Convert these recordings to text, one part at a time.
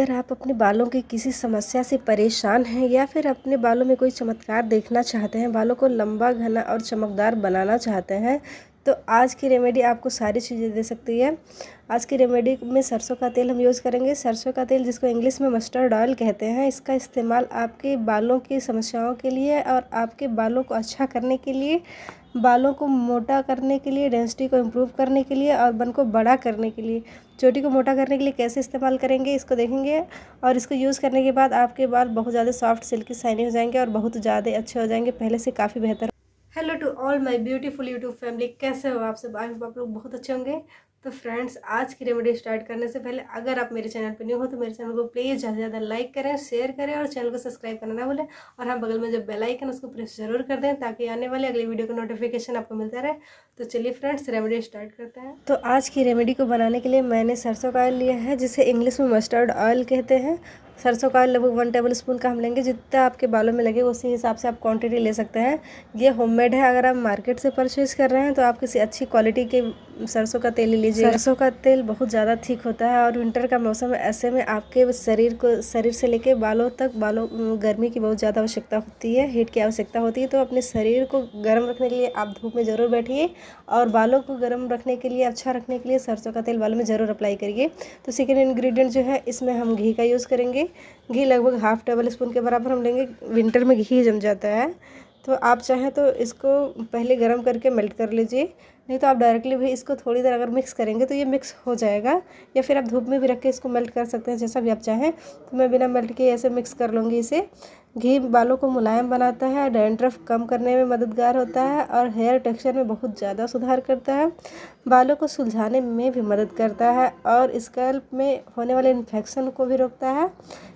अगर आप अपने बालों की किसी समस्या से परेशान हैं या फिर अपने बालों में कोई चमत्कार देखना चाहते हैं, बालों को लंबा, घना और चमकदार बनाना चाहते हैं, तो आज की रेमेडी आपको सारी चीज़ें दे सकती है। आज की रेमेडी में सरसों का तेल हम यूज़ करेंगे। सरसों का तेल, जिसको इंग्लिश में मस्टर्ड ऑयल कहते हैं, इसका इस्तेमाल आपके बालों की समस्याओं के लिए और आपके बालों को अच्छा करने के लिए, बालों को मोटा करने के लिए, डेंसिटी को इम्प्रूव करने के लिए और बन को बड़ा करने के लिए, चोटी को मोटा करने के लिए कैसे इस्तेमाल करेंगे इसको देखेंगे। और इसको यूज़ करने के बाद आपके बाल बहुत ज़्यादा सॉफ्ट, सिल्की, शाइनी हो जाएंगे और बहुत ज़्यादा अच्छे हो जाएंगे, पहले से काफ़ी बेहतर। Hello to all my beautiful YouTube family, कैसे हो आप सब? आई होप आप लोग बहुत अच्छे होंगे। तो फ्रेंड्स, आज की रेमेडी स्टार्ट करने से पहले अगर आप मेरे चैनल पर न्यू हो तो मेरे चैनल को प्लीज़ ज़्यादा से ज़्यादा लाइक करें, शेयर करें और चैनल को सब्सक्राइब करना ना भूलें। और हाँ, बगल में जो बेल आइकन उसको प्रेस जरूर कर दें ताकि आने वाले अगली वीडियो का नोटिफिकेशन आपको मिलता रहे। तो चलिए फ्रेंड्स, रेमेडी स्टार्ट करते हैं। तो आज की रेमेडी को बनाने के लिए मैंने सरसों का ऑयल लिया है, जिसे इंग्लिश में मस्टर्ड ऑयल कहते हैं। सरसों का ऑयल लगभग 1 टेबल स्पून का हम लेंगे। जितना आपके बालों में लगे उसी हिसाब से आप क्वांटिटी ले सकते हैं। ये होममेड है। अगर आप मार्केट से परचेज कर रहे हैं तो आप किसी अच्छी क्वालिटी के सरसों का तेल ले लीजिए। सरसों का तेल बहुत ज़्यादा थिक होता है और विंटर का मौसम है, ऐसे में आपके शरीर से लेके बालों तक गर्मी की बहुत ज़्यादा आवश्यकता होती है, हीट की आवश्यकता होती है। तो अपने शरीर को गर्म रखने के लिए आप धूप में ज़रूर बैठिए और बालों को गर्म रखने के लिए, अच्छा रखने के लिए सरसों का तेल बालों में ज़रूर अप्लाई करिए। तो सेकेंड इंग्रेडिएंट जो है, इसमें हम घी का यूज़ करेंगे। घी लगभग 1/2 टेबल स्पून के बराबर हम लेंगे। विंटर में घी जम जाता है, तो आप चाहें तो इसको पहले गर्म करके मेल्ट कर लीजिए, नहीं तो आप डायरेक्टली भी इसको थोड़ी देर अगर मिक्स करेंगे तो ये मिक्स हो जाएगा। या फिर आप धूप में भी रख के इसको मेल्ट कर सकते हैं, जैसा भी आप चाहें। तो मैं बिना मेल्ट के ऐसे मिक्स कर लूँगी इसे। घी बालों को मुलायम बनाता है, डैंड्रफ कम करने में मददगार होता है और हेयर टेक्सचर में बहुत ज़्यादा सुधार करता है, बालों को सुलझाने में भी मदद करता है और स्कैल्प में होने वाले इन्फेक्शन को भी रोकता है,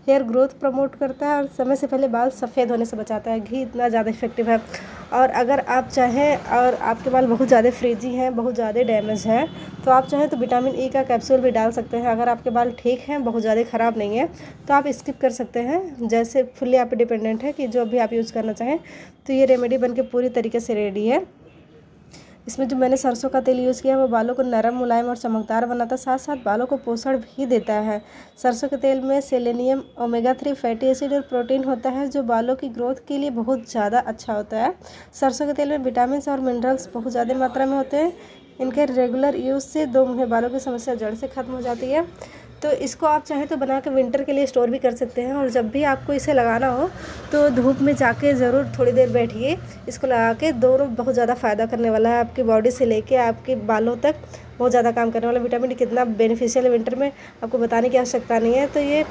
हेयर ग्रोथ प्रमोट करता है और समय से पहले बाल सफ़ेद होने से बचाता है। घी इतना ज़्यादा इफेक्टिव है। और अगर आप चाहें और आपके बाल बहुत ज़्यादा फ्रीजी हैं, बहुत ज़्यादा डैमेज है, तो आप चाहें तो विटामिन ई का कैप्सूल भी डाल सकते हैं। अगर आपके बाल ठीक हैं, बहुत ज़्यादा ख़राब नहीं है, तो आप स्किप कर सकते हैं। जैसे फुल्ली आप पे डिपेंडेंट है कि जो भी आप यूज़ करना चाहें। तो ये रेमेडी बनके पूरी तरीके से रेडी है। इसमें जो मैंने सरसों का तेल यूज़ किया है वो बालों को नरम, मुलायम और चमकदार बनाता है, साथ साथ बालों को पोषण भी देता है। सरसों के तेल में सेलेनियम, ओमेगा 3 फैटी एसिड और प्रोटीन होता है, जो बालों की ग्रोथ के लिए बहुत ज़्यादा अच्छा होता है। सरसों के तेल में विटामिन और मिनरल्स बहुत ज़्यादा मात्रा में होते हैं। इनके रेगुलर यूज़ से 2 महीने बालों की समस्या जड़ से ख़त्म हो जाती है। तो इसको आप चाहें तो बना के विंटर के लिए स्टोर भी कर सकते हैं। और जब भी आपको इसे लगाना हो तो धूप में जाके ज़रूर थोड़ी देर बैठिए। इसको लगा के दोनों बहुत ज़्यादा फ़ायदा करने वाला है, आपकी बॉडी से लेके आपके बालों तक बहुत ज़्यादा काम करने वाला। विटामिन डी कितना बेनिफिशियल है विंटर में, आपको बताने की आवश्यकता नहीं है। तो ये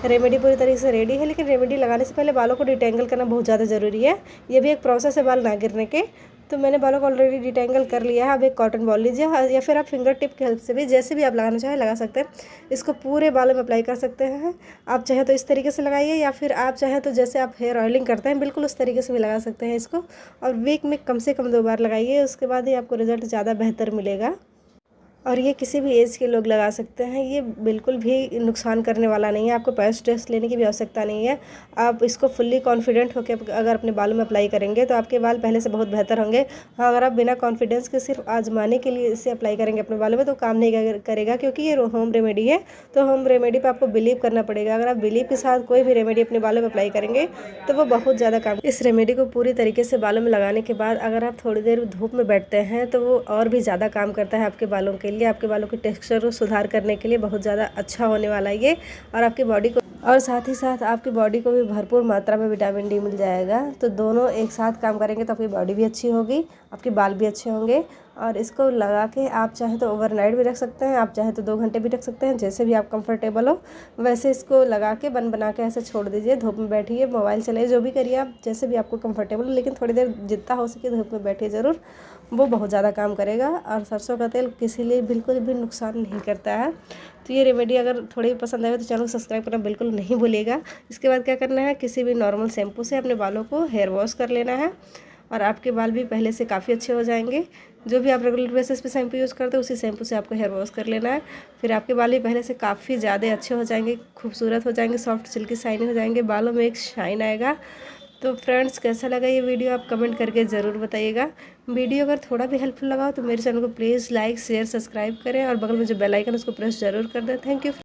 रेमेडी पूरी तरीके से रेडी है, लेकिन रेमेडी लगाने से पहले बालों को डिटेंगल करना बहुत ज़्यादा ज़रूरी है। ये भी एक प्रोसेस है बाल ना गिरने के। तो मैंने बालों को ऑलरेडी डिटेंगल कर लिया है। अब एक कॉटन बॉल लीजिए या फिर आप फिंगर टिप की हेल्प से भी, जैसे भी आप लगाना चाहें लगा सकते हैं। इसको पूरे बालों में अप्लाई कर सकते हैं। आप चाहें तो इस तरीके से लगाइए, या फिर आप चाहें तो जैसे आप हेयर ऑयलिंग करते हैं बिल्कुल उस तरीके से भी लगा सकते हैं इसको। और वीक में कम से कम 2 बार लगाइए, उसके बाद ही आपको रिजल्ट ज़्यादा बेहतर मिलेगा। और ये किसी भी एज के लोग लगा सकते हैं, ये बिल्कुल भी नुकसान करने वाला नहीं है। आपको पैर स्ट्रेस लेने की भी आवश्यकता नहीं है। आप इसको फुल्ली कॉन्फिडेंट होकर अगर अपने बालों में अप्लाई करेंगे तो आपके बाल पहले से बहुत बेहतर होंगे। हाँ, अगर आप बिना कॉन्फिडेंस के सिर्फ आजमाने के लिए इसे अप्लाई करेंगे अपने बालों में तो काम नहीं करेगा, क्योंकि ये होम रेमेडी है। तो होम रेमेडी पर आपको बिलीव करना पड़ेगा। अगर आप बिलीव के साथ कोई भी रेमेडी अपने बालों में अप्लाई करेंगे तो वो बहुत ज़्यादा काम। इस रेमेडी को पूरी तरीके से बालों में लगाने के बाद अगर आप थोड़ी देर धूप में बैठते हैं तो वो और भी ज़्यादा काम करता है आपके बालों के लिए। आपके बालों के टेक्सचर को सुधार करने के लिए बहुत ज़्यादा अच्छा होने वाला है ये। और आपकी बॉडी को, और साथ ही साथ आपकी बॉडी को भी भरपूर मात्रा में विटामिन डी मिल जाएगा। तो दोनों एक साथ काम करेंगे तो आपकी बॉडी भी अच्छी होगी, आपके बाल भी अच्छे होंगे। और इसको लगा के आप चाहें तो ओवरनाइट भी रख सकते हैं, आप चाहें तो 2 घंटे भी रख सकते हैं, जैसे भी आप कंफर्टेबल हो वैसे इसको लगा के बना के ऐसे छोड़ दीजिए। धूप में बैठिए, मोबाइल चलाइए, जो भी करिए आप, जैसे भी आपको कंफर्टेबल हो, लेकिन थोड़ी देर जितना हो सके धूप में बैठिए ज़रूर, वो बहुत ज़्यादा काम करेगा। और सरसों का तेल किसी लिए बिल्कुल भी नुकसान नहीं करता है। तो ये रेमेडी अगर थोड़ी भी पसंद आए तो चैनल को सब्सक्राइब करना बिल्कुल नहीं भूलिएगा। इसके बाद क्या करना है, किसी भी नॉर्मल शैम्पू से अपने बालों को हेयर वॉश कर लेना है और आपके बाल भी पहले से काफ़ी अच्छे हो जाएंगे। जो भी आप रेगुलर बेसिस पे शैम्पू यूज़ करते हैं उसी शैम्पू से आपको हेयर वॉश कर लेना है। फिर आपके बाल भी पहले से काफ़ी ज़्यादा अच्छे हो जाएंगे, खूबसूरत हो जाएंगे, सॉफ्ट, सिल्की, शाइनी हो जाएंगे, बालों में एक शाइन आएगा। तो फ्रेंड्स, कैसा लगा ये वीडियो आप कमेंट करके ज़रूर बताइएगा। वीडियो अगर थोड़ा भी हेल्पफुल लगा हो तो मेरे चैनल को प्लीज़ लाइक, शेयर, सब्सक्राइब करें और बगल में जो बेल आइकन उसको प्रेस ज़रूर कर दें। Thank you.